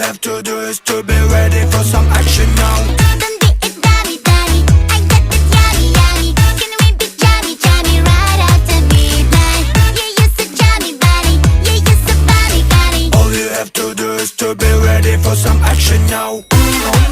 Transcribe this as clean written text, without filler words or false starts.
have to do is to be ready for some action now. All you have to do is to be ready for some action now.